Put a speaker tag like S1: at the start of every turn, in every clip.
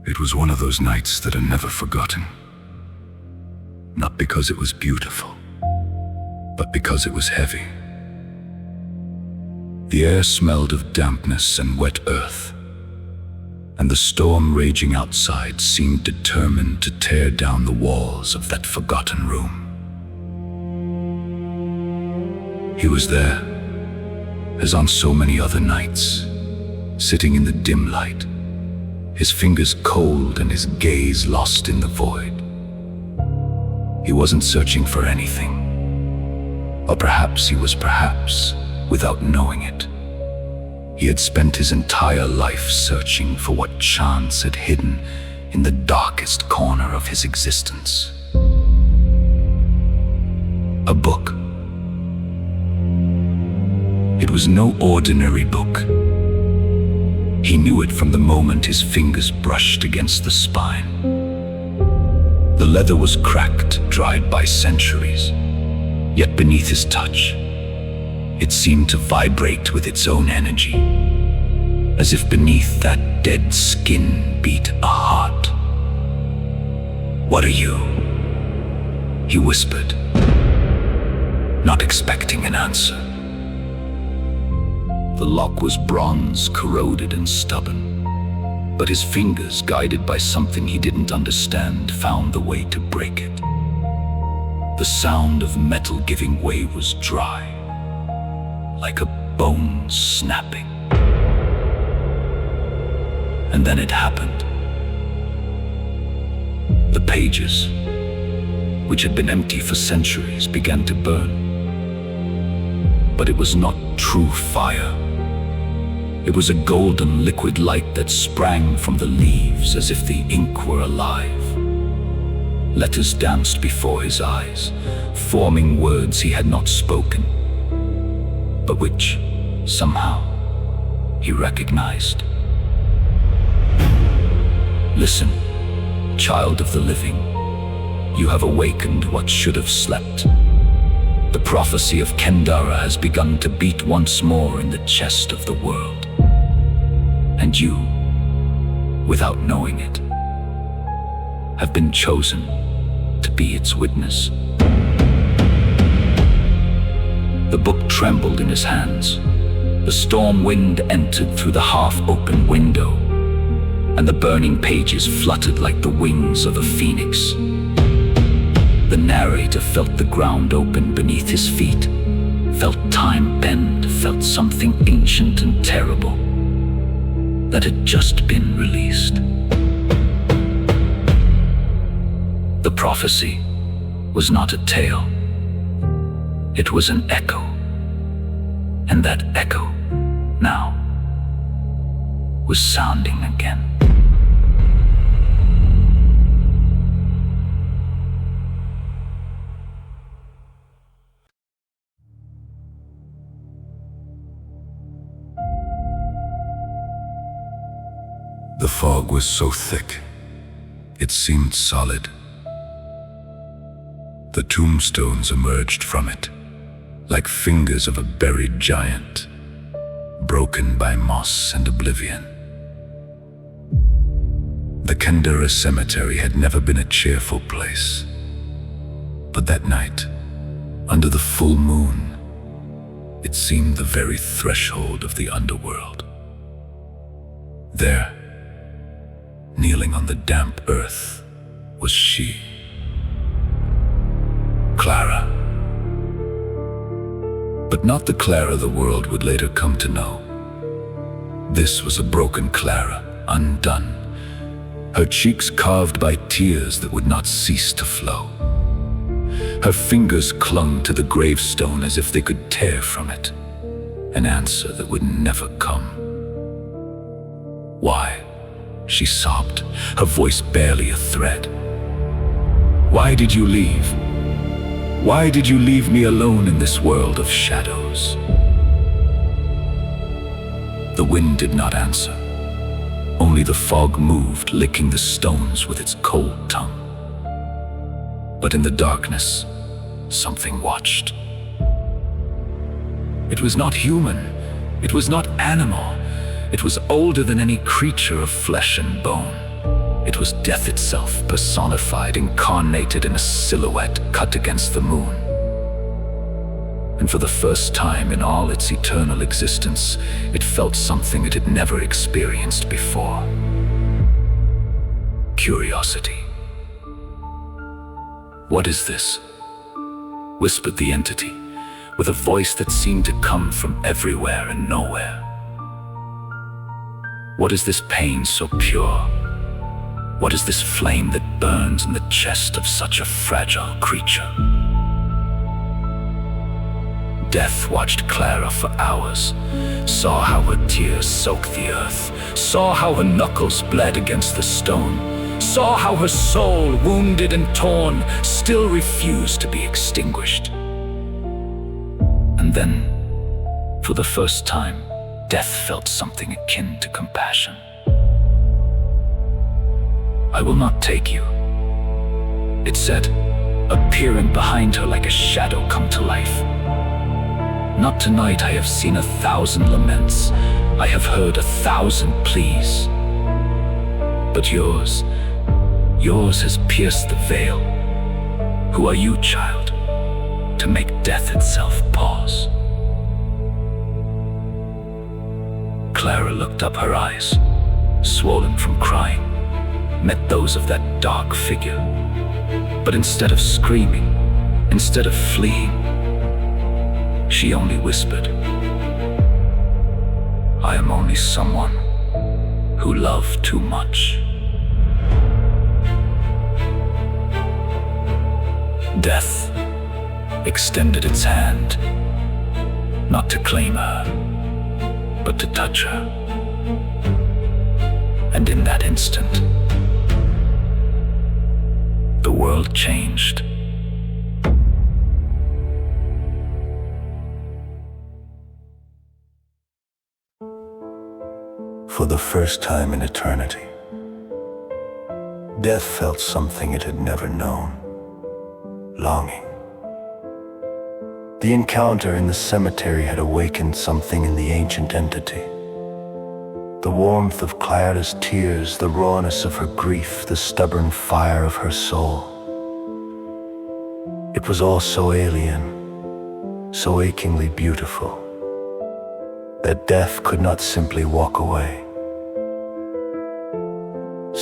S1: It was one of those nights that are never forgotten. Not because it was beautiful, but because it was heavy. The air smelled of dampness and wet earth, and the storm raging outside seemed determined to tear down the walls of that forgotten room. He was there, as on so many other nights, sitting in the dim light, his fingers cold and his gaze lost in the void. He wasn't searching for anything, or perhaps he was without knowing it. He had spent his entire life searching for what chance had hidden in the darkest corner of his existence. A book. It was no ordinary book. He knew it from the moment his fingers brushed against the spine. The leather was cracked, dried by centuries, yet beneath his touch, it seemed to vibrate with its own energy, as if beneath that dead skin beat a heart. "What are you?" he whispered, not expecting an answer. The lock was bronze, corroded and stubborn, but his fingers, guided by something he didn't understand, found the way to break it. The sound of metal giving way was dry, like a bone snapping. And then it happened. The pages, which had been empty for centuries, began to burn. But it was not true fire. It was a golden liquid light that sprang from the leaves as if the ink were alive. Letters danced before his eyes, forming words he had not spoken, but which, somehow, he recognized. "Listen, child of the living, you have awakened what should have slept. The prophecy of Kendara has begun to beat once more in the chest of the world. And you, without knowing it, have been chosen to be its witness." The book trembled in his hands. The storm wind entered through the half-open window, and the burning pages fluttered like the wings of a phoenix. The narrator felt the ground open beneath his feet, felt time bend, felt something ancient and terrible that had just been released. The prophecy was not a tale. It was an echo, and that echo now was sounding again. The fog was so thick, it seemed solid. The tombstones emerged from it, like fingers of a buried giant, broken by moss and oblivion. The Kendara cemetery had never been a cheerful place, but that night, under the full moon, it seemed the very threshold of the underworld. There, kneeling on the damp earth, was she, Clara. But not the Clara the world would later come to know. This was a broken Clara, undone, her cheeks carved by tears that would not cease to flow. Her fingers clung to the gravestone as if they could tear from it an answer that would never come. "Why?" she sobbed, her voice barely a thread. "Why did you leave? Why did you leave me alone in this world of shadows?" The wind did not answer. Only the fog moved, licking the stones with its cold tongue. But in the darkness, something watched. It was not human. It was not animal. It was older than any creature of flesh and bone. It was death itself, personified, incarnated in a silhouette cut against the moon. And for the first time in all its eternal existence, it felt something it had never experienced before. Curiosity. "What is this?" whispered the entity, with a voice that seemed to come from everywhere and nowhere. "What is this pain so pure? What is this flame that burns in the chest of such a fragile creature?" Death watched Clara for hours, saw how her tears soaked the earth, saw how her knuckles bled against the stone, saw how her soul, wounded and torn, still refused to be extinguished. And then, for the first time, death felt something akin to compassion. "I will not take you," it said, appearing behind her like a shadow come to life. "Not tonight. I have seen 1,000 laments. I have heard 1,000 pleas. But yours has pierced the veil. Who are you, child, to make death itself pause?" Clara looked up, her eyes, swollen from crying, met those of that dark figure. But instead of screaming, instead of fleeing, she only whispered, "I am only someone who loved too much." Death extended its hand, not to claim her, but to touch her. And in that instant, the world changed. For the first time in eternity, death felt something it had never known: longing. The encounter in the cemetery had awakened something in the ancient entity. The warmth of Clara's tears, the rawness of her grief, the stubborn fire of her soul. It was all so alien, so achingly beautiful, that death could not simply walk away.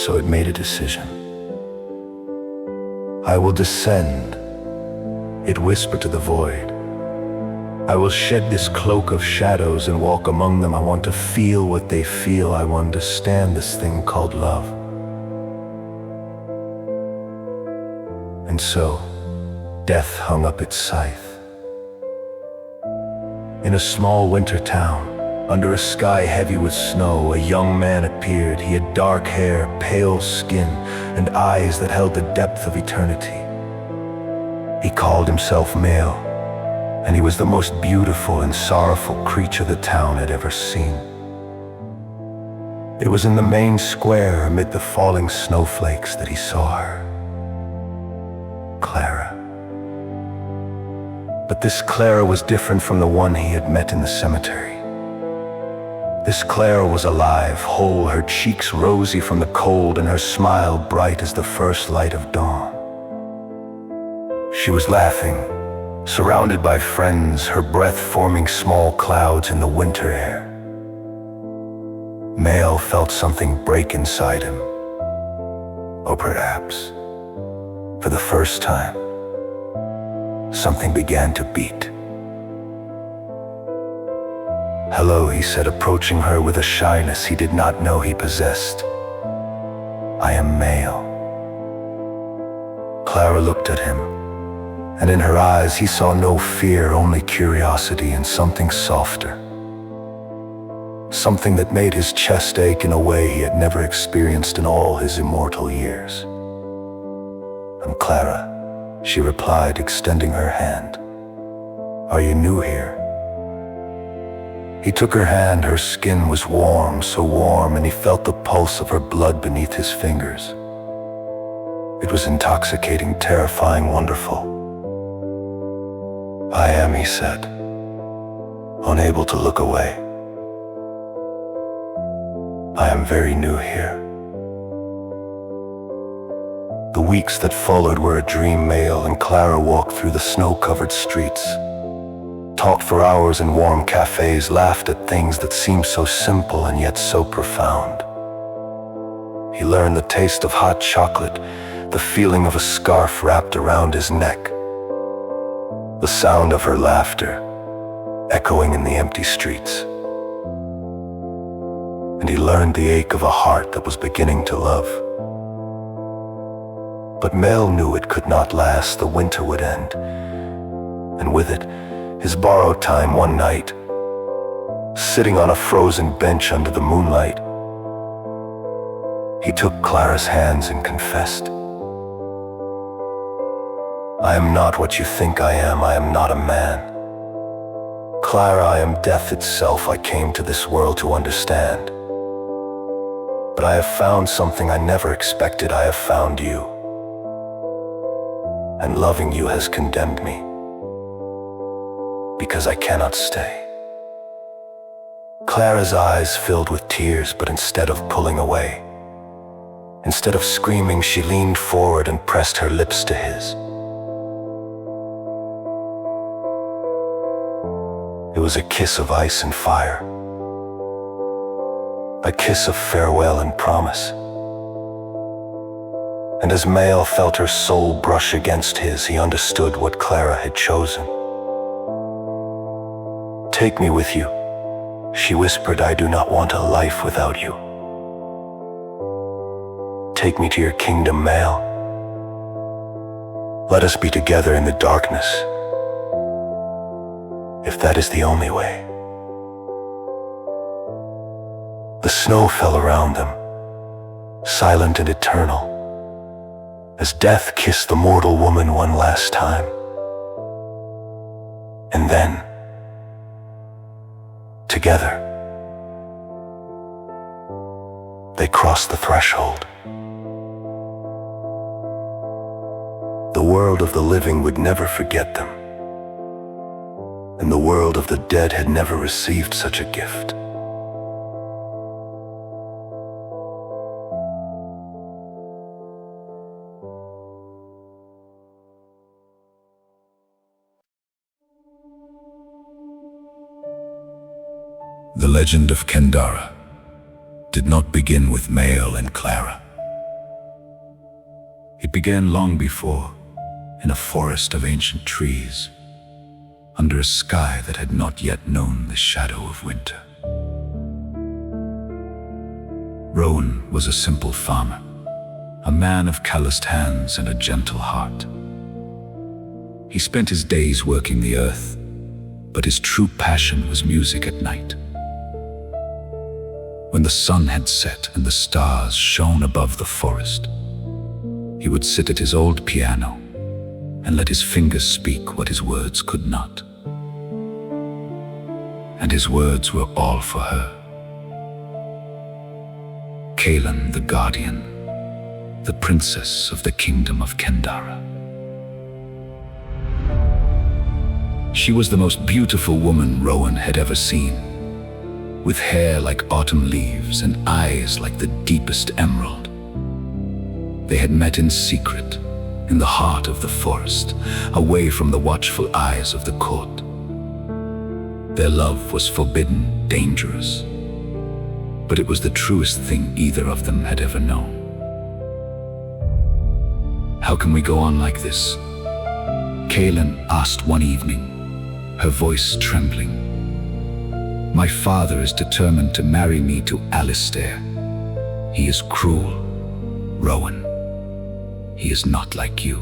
S1: So it made a decision. "I will descend," it whispered to the void. "I will shed this cloak of shadows and walk among them. I want to feel what they feel. I will understand this thing called love." And so, death hung up its scythe. In a small winter town, under a sky heavy with snow, a young man appeared. He had dark hair, pale skin, and eyes that held the depth of eternity. He called himself male, and he was the most beautiful and sorrowful creature the town had ever seen. It was in the main square, amid the falling snowflakes, that he saw her. Clara. But this Clara was different from the one he had met in the cemetery. This Clara was alive, whole, her cheeks rosy from the cold and her smile bright as the first light of dawn. She was laughing, surrounded by friends, her breath forming small clouds in the winter air. Male felt something break inside him. Or perhaps, for the first time, something began to beat. "Hello," he said, approaching her with a shyness he did not know he possessed. "I am male." Clara looked at him, and in her eyes he saw no fear, only curiosity and something softer. Something that made his chest ache in a way he had never experienced in all his immortal years. "I'm Clara," she replied, extending her hand. "Are you new here?" He took her hand. Her skin was warm, so warm, and he felt the pulse of her blood beneath his fingers. It was intoxicating, terrifying, wonderful. "I am," he said, unable to look away. "I am very new here."
S2: The weeks that followed were a dream. Mael and Clara walked through the snow-covered streets, talked for hours in warm cafes, laughed at things that seemed so simple and yet so profound. He learned the taste of hot chocolate, the feeling of a scarf wrapped around his neck, the sound of her laughter echoing in the empty streets. And he learned the ache of a heart that was beginning to love. But Mael knew it could not last. The winter would end, and with it, his borrowed time. One night, sitting on a frozen bench under the moonlight, he took Clara's hands and confessed, "I am not what you think I am. I am not a man. Clara, I am death itself. I came to this world to understand. But I have found something I never expected. I have found you. And loving you has condemned me, because I cannot stay." Clara's eyes filled with tears, but instead of pulling away, instead of screaming, she leaned forward and pressed her lips to his. It was a kiss of ice and fire, a kiss of farewell and promise. And as Mael felt her soul brush against his, he understood what Clara had chosen. "Take me with you," she whispered. "I do not want a life without you. Take me to your kingdom, Mael. Let us be together in the darkness, if that is the only way." The snow fell around them, silent and eternal, as death kissed the mortal woman one last time. And then, together, they crossed the threshold. The world of the living would never forget them, and the world of the dead had never received such a gift.
S1: The legend of Kendara did not begin with Mael and Clara. It began long before, in a forest of ancient trees, under a sky that had not yet known the shadow of winter. Rowan was a simple farmer, a man of calloused hands and a gentle heart. He spent his days working the earth, but his true passion was music at night. When the sun had set and the stars shone above the forest, he would sit at his old piano and let his fingers speak what his words could not. And his words were all for her. Kaelin the Guardian, the princess of the kingdom of Kendara. She was the most beautiful woman Rowan had ever seen, with hair like autumn leaves and eyes like the deepest emerald. They had met in secret, in the heart of the forest, away from the watchful eyes of the court. Their love was forbidden, dangerous, but it was the truest thing either of them had ever known. "How can we go on like this?" Kaelin asked one evening, her voice trembling. "My father is determined to marry me to Alistair. He is cruel, Rowan. He is not like you."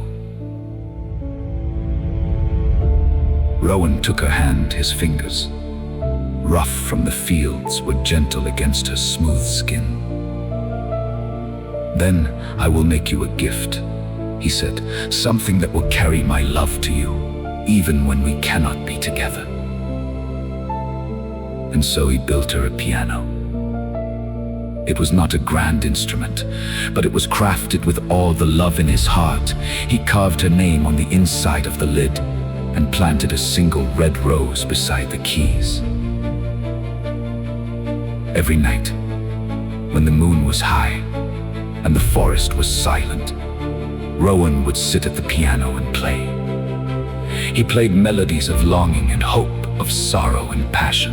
S1: Rowan took her hand. His fingers, rough from the fields, were gentle against her smooth skin. "Then I will make you a gift," he said, "something that will carry my love to you, even when we cannot be together." And so he built her a piano. It was not a grand instrument, but it was crafted with all the love in his heart. He carved her name on the inside of the lid and planted a single red rose beside the keys. Every night, when the moon was high and the forest was silent, Rowan would sit at the piano and play. He played melodies of longing and hope, of sorrow and passion.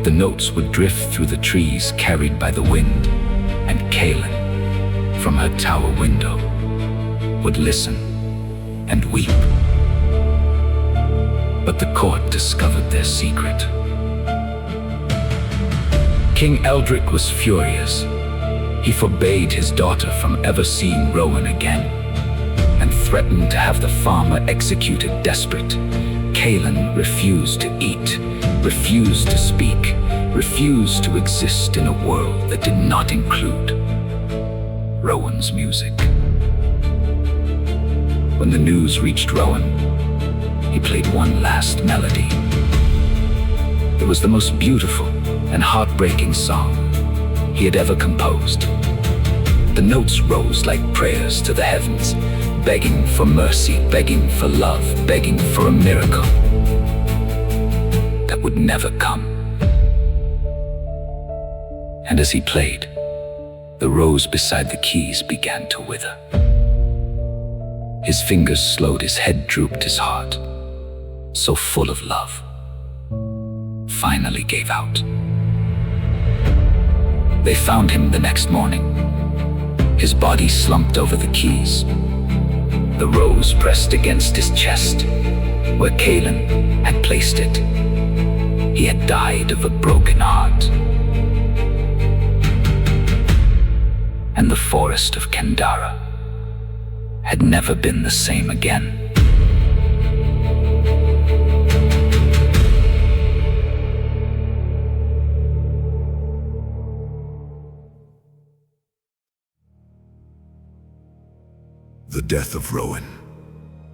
S1: The notes would drift through the trees carried by the wind, and Kaelin, from her tower window, would listen and weep. But the court discovered their secret. King Eldric was furious. He forbade his daughter from ever seeing Rowan again, and threatened to have the farmer executed. Desperate, Kaelin refused to eat, refused to speak, refused to exist in a world that did not include Rowan's music. When the news reached Rowan, he played one last melody. It was the most beautiful and heartbreaking song he had ever composed. The notes rose like prayers to the heavens, begging for mercy, begging for love, begging for a miracle that would never come. And as he played, the rose beside the keys began to wither. His fingers slowed, his head drooped, his heart, so full of love, finally gave out. They found him the next morning, his body slumped over the keys, the rose pressed against his chest, where Kaelin had placed it. He had died of a broken heart. And the forest of Kendara had never been the same again.
S2: The death of Rowan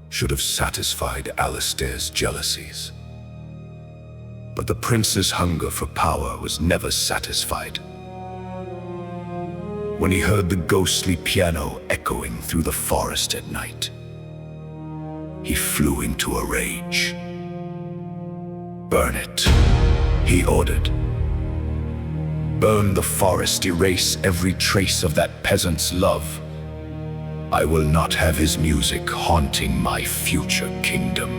S2: should have satisfied Alistair's jealousies. But the prince's hunger for power was never satisfied. When he heard the ghostly piano echoing through the forest at night, he flew into a rage. "Burn it," he ordered. "Burn the forest, erase every trace of that peasant's love. I will not have his music haunting my future kingdom."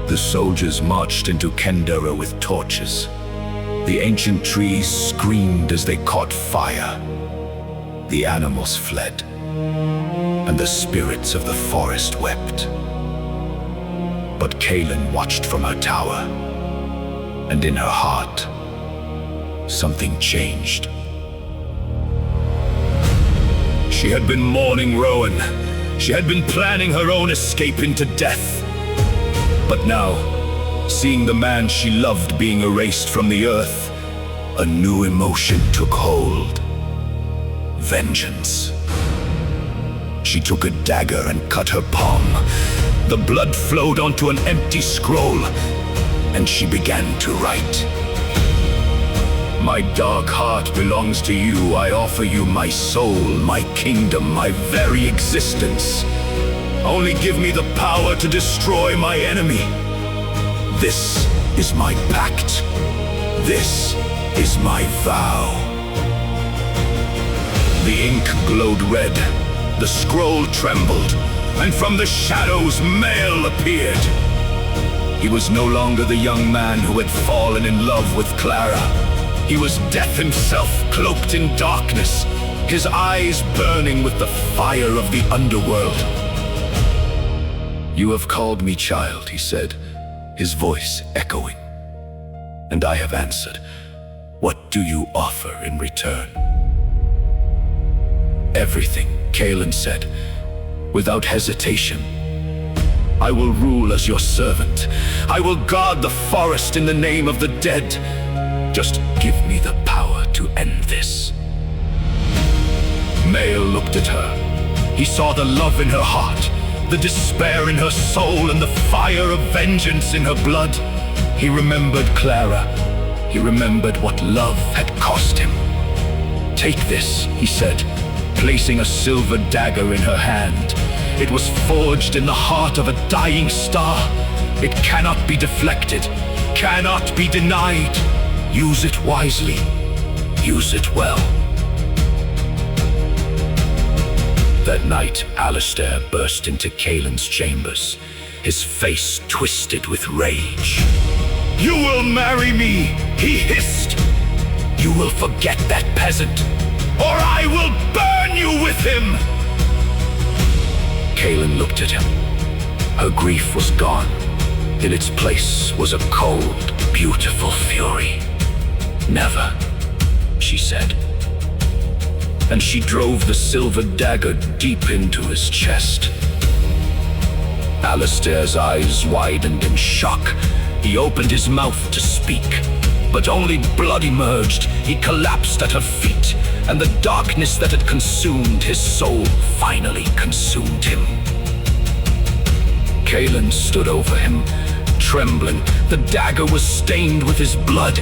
S2: The soldiers marched into Kendara with torches. The ancient trees screamed as they caught fire. The animals fled, and the spirits of the forest wept. But Kaelin watched from her tower, and in her heart, something changed. She had been mourning Rowan. She had been planning her own escape into death. But now, seeing the man she loved being erased from the earth, a new emotion took hold. Vengeance. She took a dagger and cut her palm. The blood flowed onto an empty scroll, and she began to write. "My dark heart belongs to you. I offer you my soul, my kingdom, my very existence. Only give me the power to destroy my enemy. This is my pact. This is my vow." The ink glowed red, the scroll trembled, and from the shadows Mael appeared. He was no longer the young man who had fallen in love with Clara. He was death himself, cloaked in darkness, his eyes burning with the fire of the underworld. "You have called me child," he said, his voice echoing. "And I have answered. What do you offer in return?" "Everything," Kaelin said, without hesitation. "I will rule as your servant. I will guard the forest in the name of the dead. Just give me the power to end this." Mael looked at her. He saw the love in her heart, the despair in her soul, and the fire of vengeance in her blood. He remembered Clara. He remembered what love had cost him. "Take this," he said, placing a silver dagger in her hand. It was forged in the heart of a dying star. It cannot be deflected, cannot be denied. Use it wisely. Use it well.
S1: that night, Alistair burst into Kaelin's chambers, his face twisted with rage. "You will marry me," he hissed. "You will forget that peasant, or I will burn you with him!" Kaelin looked at him. Her grief was gone. In its place was a cold, beautiful fury. "Never," she said. And she drove the silver dagger deep into his chest. Alistair's eyes widened in shock. He opened his mouth to speak, but only blood emerged. He collapsed at her feet, and the darkness that had consumed his soul finally consumed him. Kaelin stood over him, trembling. The dagger was stained with his blood,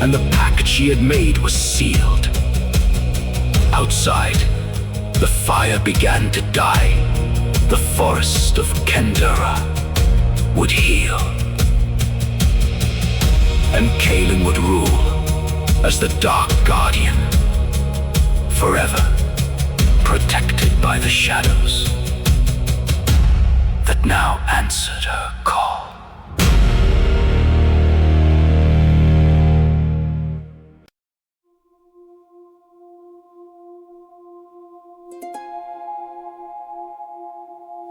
S1: and the pact she had made was sealed. Outside, the fire began to die. The forest of Kendara would heal. And Kaelin would rule as the Dark Guardian, forever protected by the shadows that now answered her call.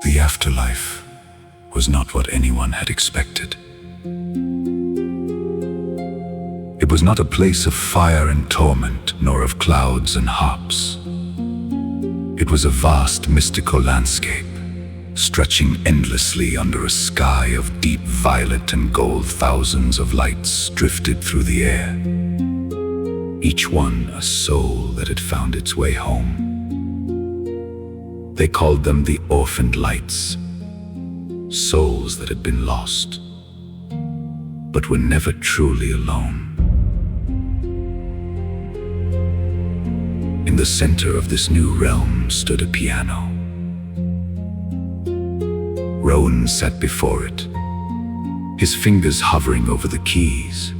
S3: The afterlife was not what anyone had expected. It was not a place of fire and torment, nor of clouds and harps. It was a vast mystical landscape, stretching endlessly under a sky of deep violet and gold. Thousands of lights drifted through the air, each one a soul that had found its way home. They called them the orphaned lights, souls that had been lost, but were never truly alone. In the center of this new realm stood a piano. Rowan sat before it, his fingers hovering over the keys.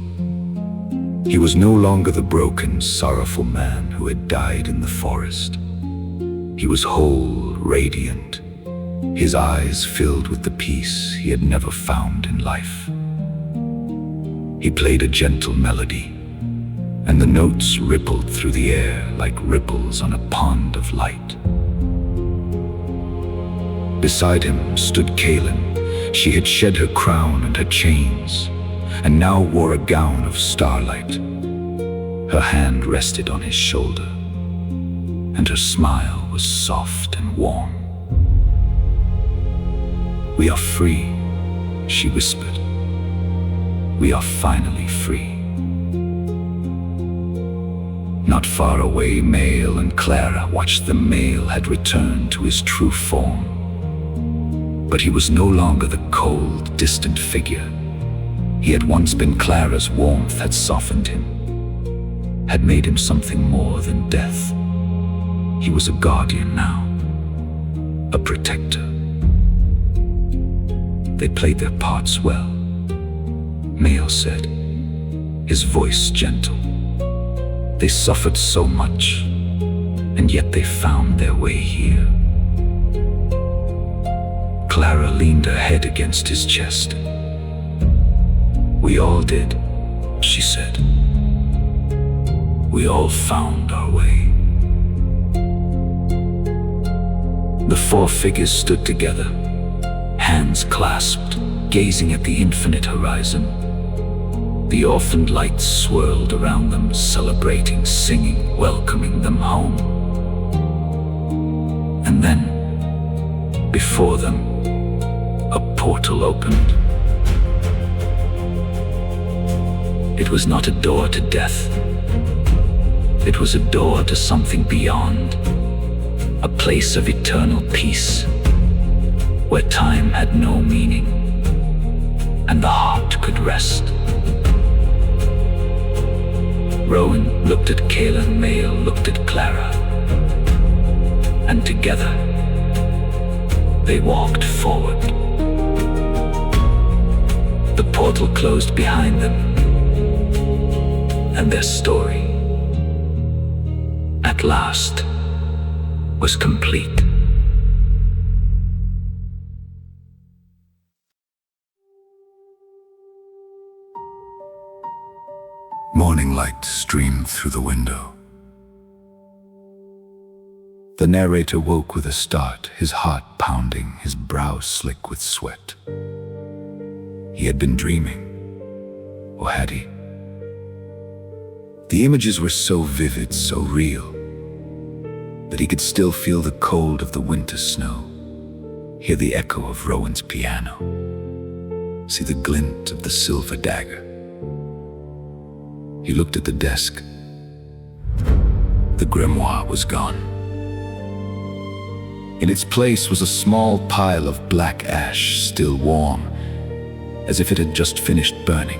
S3: He was no longer the broken, sorrowful man who had died in the forest. He was whole, radiant, his eyes filled with the peace he had never found in life. He played a gentle melody, and the notes rippled through the air like ripples on a pond of light. Beside him stood Kaelin. She had shed her crown and her chains, and now wore a gown of starlight. Her hand rested on his shoulder, and her smile was soft and warm. "We are free," she whispered. "We are finally free." Not far away, Mael and Clara watched them. Mael had returned to his true form, but he was no longer the cold, distant figure he had once been. Clara's warmth had softened him, had made him something more than death. He was a guardian now, a protector. They played their parts well, Mael said, his voice gentle. They suffered so much, and yet they found their way here. Clara leaned her head against his chest. "We all did," she said. "We all found our way." The four figures stood together, hands clasped, gazing at the infinite horizon. The orphaned lights swirled around them, celebrating, singing, welcoming them home. And then, before them, a portal opened. It was not a door to death. It was a door to something beyond, a place of eternal peace, where time had no meaning, and the heart could rest. Rowan looked at Kaelin, Mael looked at Clara, and together they walked forward. The portal closed behind them, and their story, at last, was complete. morning light streamed through the window. The narrator woke with a start, his heart pounding, his brow slick with sweat. He had been dreaming, or had he? The images were so vivid, so real, that he could still feel the cold of the winter snow, hear the echo of Rowan's piano, see the glint of the silver dagger. He looked at the desk. The grimoire was gone. In its place was a small pile of black ash, still warm, as if it had just finished burning.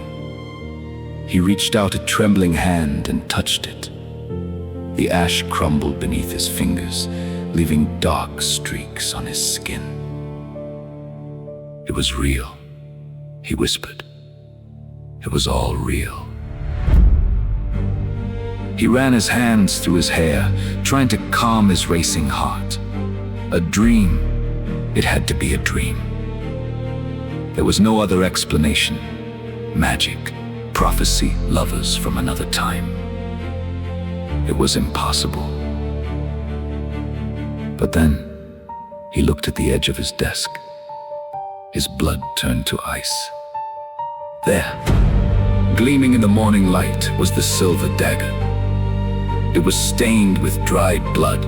S3: He reached out a trembling hand and touched it. The ash crumbled beneath his fingers, leaving dark streaks on his skin. It was real, he whispered. It was all real. He ran his hands through his hair, trying to calm his racing heart. A dream. It had to be a dream. There was no other explanation. Magic, prophecy, lovers from another time. It was impossible. But then, he looked at the edge of his desk. His blood turned to ice. There, gleaming in the morning light, was the silver dagger. It was stained with dried blood,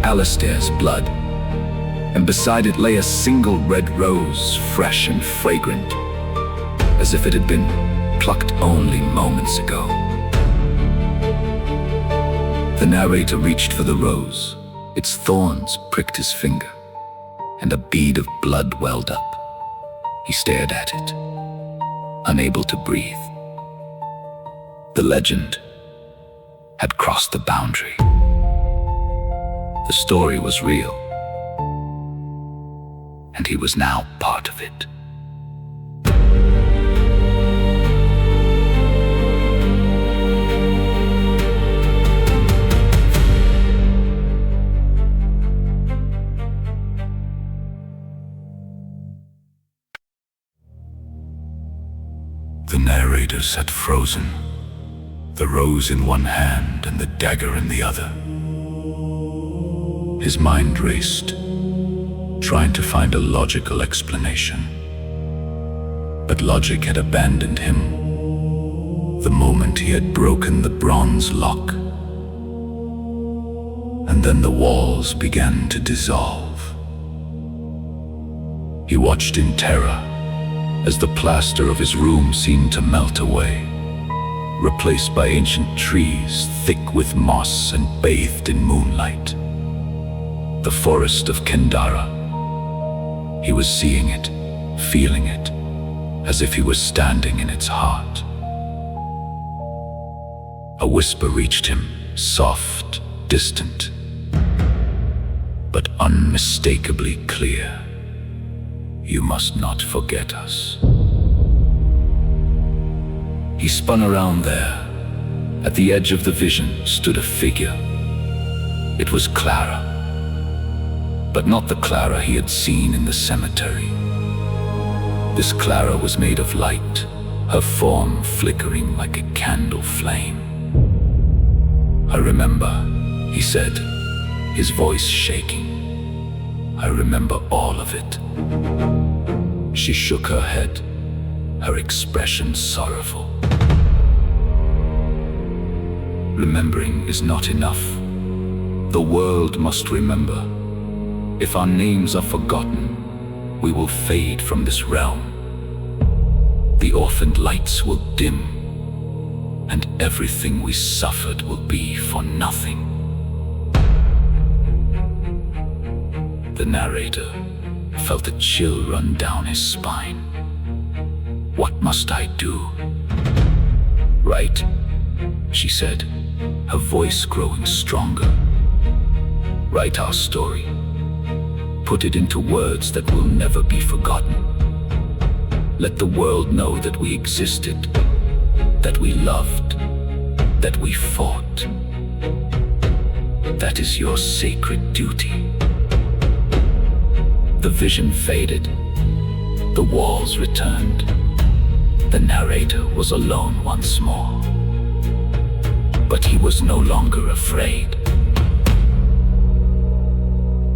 S3: Alistair's blood, and beside it lay a single red rose, fresh and fragrant, as if it had been plucked only moments ago. The narrator reached for the rose. Its thorns pricked his finger, and a bead of blood welled up. He stared at it, unable to breathe. The legend had crossed the boundary. The story was real, and he was now part of it. The narrator sat frozen, the rose in one hand and the dagger in the other. His mind raced, trying to find a logical explanation. But logic had abandoned him the moment he had broken the bronze lock. And then the walls began to dissolve. He watched in terror as the plaster of his room seemed to melt away, replaced by ancient trees thick with moss and bathed in moonlight. The forest of Kendara. He was seeing it, feeling it, as if he was standing in its heart. A whisper reached him, soft, distant, but unmistakably clear. You must not forget us. He spun around there. At the edge of the vision stood a figure. It was Clara, but not the Clara he had seen in the cemetery. This Clara was made of light, her form flickering like a candle flame. I remember, he said, his voice shaking. I remember all of it. She shook her head, her expression sorrowful. Remembering is not enough. The world must remember. If our names are forgotten, we will fade from this realm. The orphaned lights will dim, and everything we suffered will be for nothing. The narrator felt a chill run down his spine. What must I do? Write, she said, her voice growing stronger. Write our story. Put it into words that will never be forgotten. Let the world know that we existed, that we loved, that we fought. That is your sacred duty. The vision faded. The walls returned. The narrator was alone once more.
S1: But he was no longer afraid.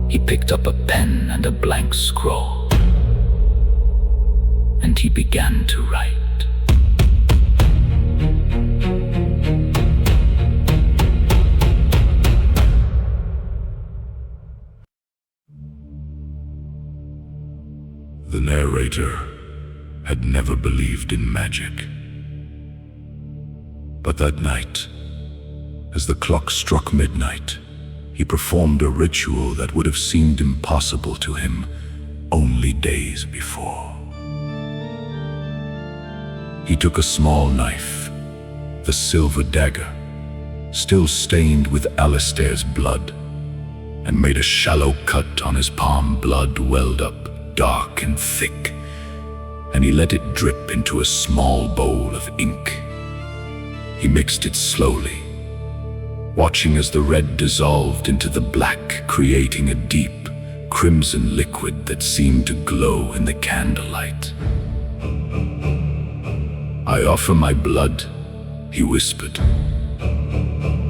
S1: He picked up a pen and a blank scroll, and he began to write.
S3: The narrator had never believed in magic. But that night, as the clock struck midnight, he performed a ritual that would have seemed impossible to him only days before. He took a small knife, the silver dagger, still stained with Alistair's blood, and made a shallow cut on his palm. Blood welled up, dark and thick, and he let it drip into a small bowl of ink. He mixed it slowly, watching as the red dissolved into the black, creating a deep, crimson liquid that seemed to glow in the candlelight. "I offer my blood," he whispered.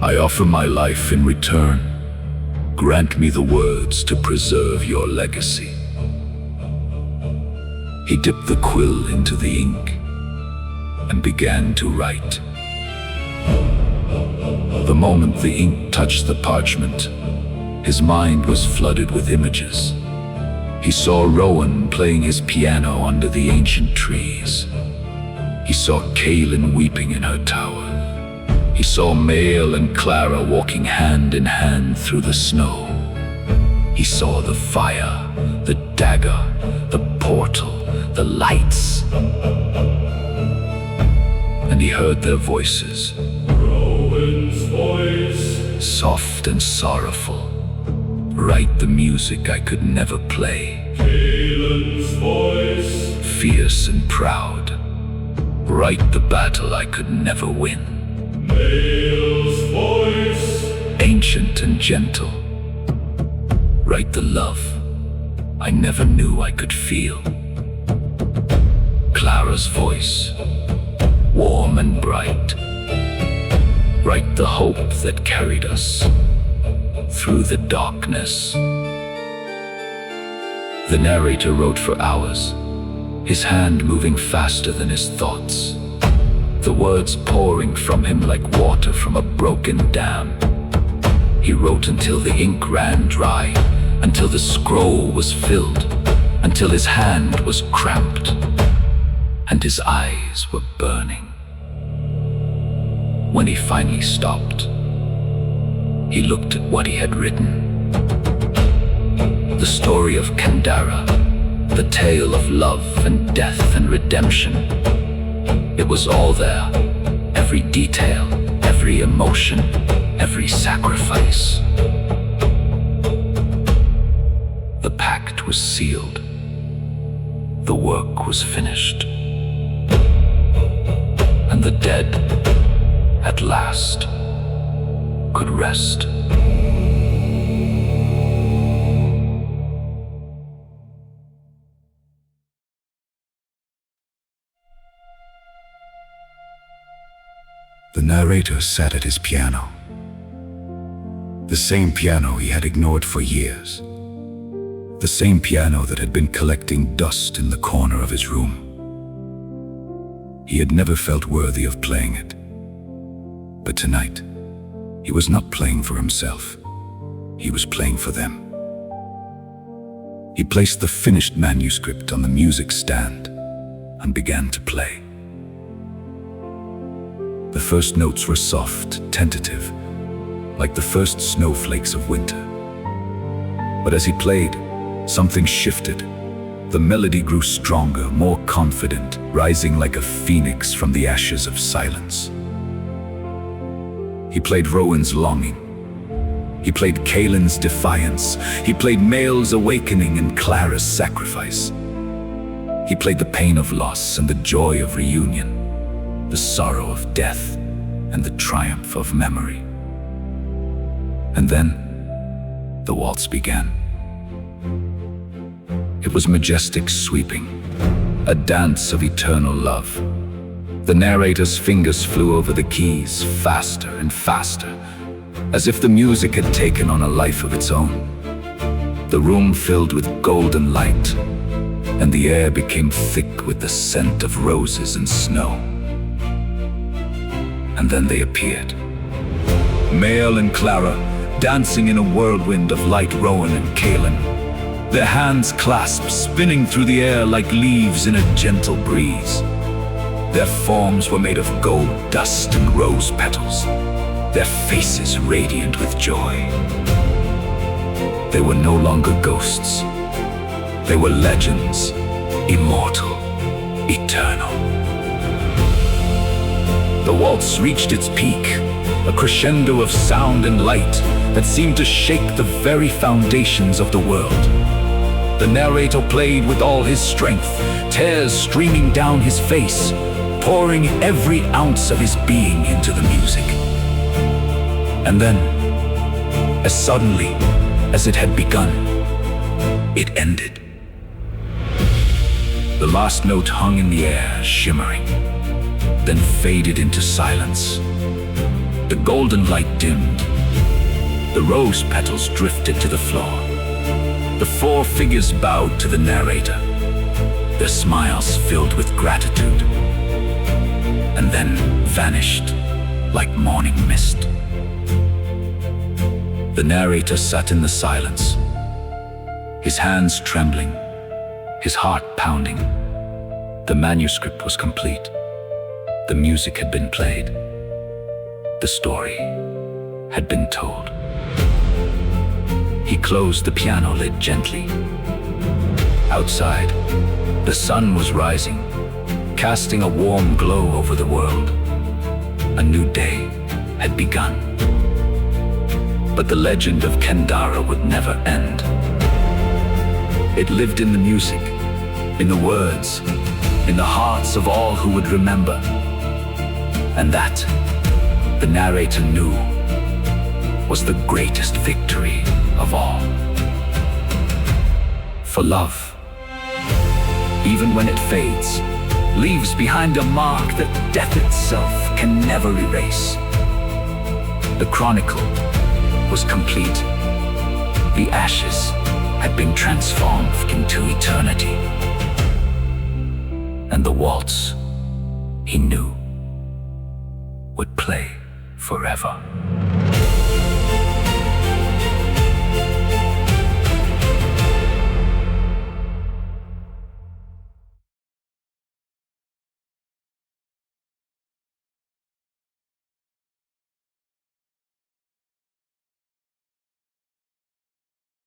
S3: "I offer my life in return. Grant me the words to preserve your legacy." He dipped the quill into the ink and began to write. The moment the ink touched the parchment, his mind was flooded with images. He saw Rowan playing his piano under the ancient trees. He saw Kaelin weeping in her tower. He saw Mael and Clara walking hand in hand through the snow. He saw the fire, the dagger, the portal, the lights. And he heard their voices. Rowan's voice, soft and sorrowful. Write the music I could never play. Kaelin's voice, fierce and proud. Write the battle I could never win. Mael's voice, ancient and gentle. Write the love I never knew I could feel. Clara's voice, warm and bright. Write the hope that carried us through the darkness. The narrator wrote for hours, his hand moving faster than his thoughts, the words pouring from him like water from a broken dam. He wrote until the ink ran dry, until the scroll was filled, until his hand was cramped, and his eyes were burning. When he finally stopped, he looked at what he had written. The story of Kendara, the tale of love and death and redemption. It was all there, every detail, every emotion, every sacrifice. The pact was sealed. The work was finished. And the dead, at last, could rest. The narrator sat at his piano. The same piano he had ignored for years. The same piano that had been collecting dust in the corner of his room. He had never felt worthy of playing it. But tonight, he was not playing for himself. He was playing for them. He placed the finished manuscript on the music stand and began to play. The first notes were soft, tentative, like the first snowflakes of winter. But as he played, something shifted. The melody grew stronger, more confident, rising like a phoenix from the ashes of silence. He played Rowan's longing. He played Kaelin's defiance. He played Mael's awakening and Clara's sacrifice. He played the pain of loss and the joy of reunion, the sorrow of death and the triumph of memory. And then, the waltz began. It was majestic, sweeping, a dance of eternal love. The narrator's fingers flew over the keys faster and faster, as if the music had taken on a life of its own. The room filled with golden light, and the air became thick with the scent of roses and snow. And then they appeared. Mael and Clara, dancing in a whirlwind of light, Rowan and Kalen, their hands clasped, spinning through the air like leaves in a gentle breeze. Their forms were made of gold dust and rose petals, their faces radiant with joy. They were no longer ghosts. They were legends, immortal, eternal. The waltz reached its peak, a crescendo of sound and light that seemed to shake the very foundations of the world. The narrator played with all his strength, tears streaming down his face, pouring every ounce of his being into the music. And then, as suddenly as it had begun, it ended. The last note hung in the air, shimmering, then faded into silence. The golden light dimmed. The rose petals drifted to the floor. The four figures bowed to the narrator, their smiles filled with gratitude, and then vanished like morning mist. The narrator sat in the silence, his hands trembling, his heart pounding. The manuscript was complete. The music had been played. The story had been told. He closed the piano lid gently. Outside, the sun was rising, casting a warm glow over the world. A new day had begun. But the legend of Kendara would never end. It lived in the music, in the words, in the hearts of all who would remember. And that, the narrator knew, was the greatest victory of all. For love, even when it fades, leaves behind a mark that death itself can never erase. The chronicle was complete. The ashes had been transformed into eternity. And the waltz, he knew, would play forever.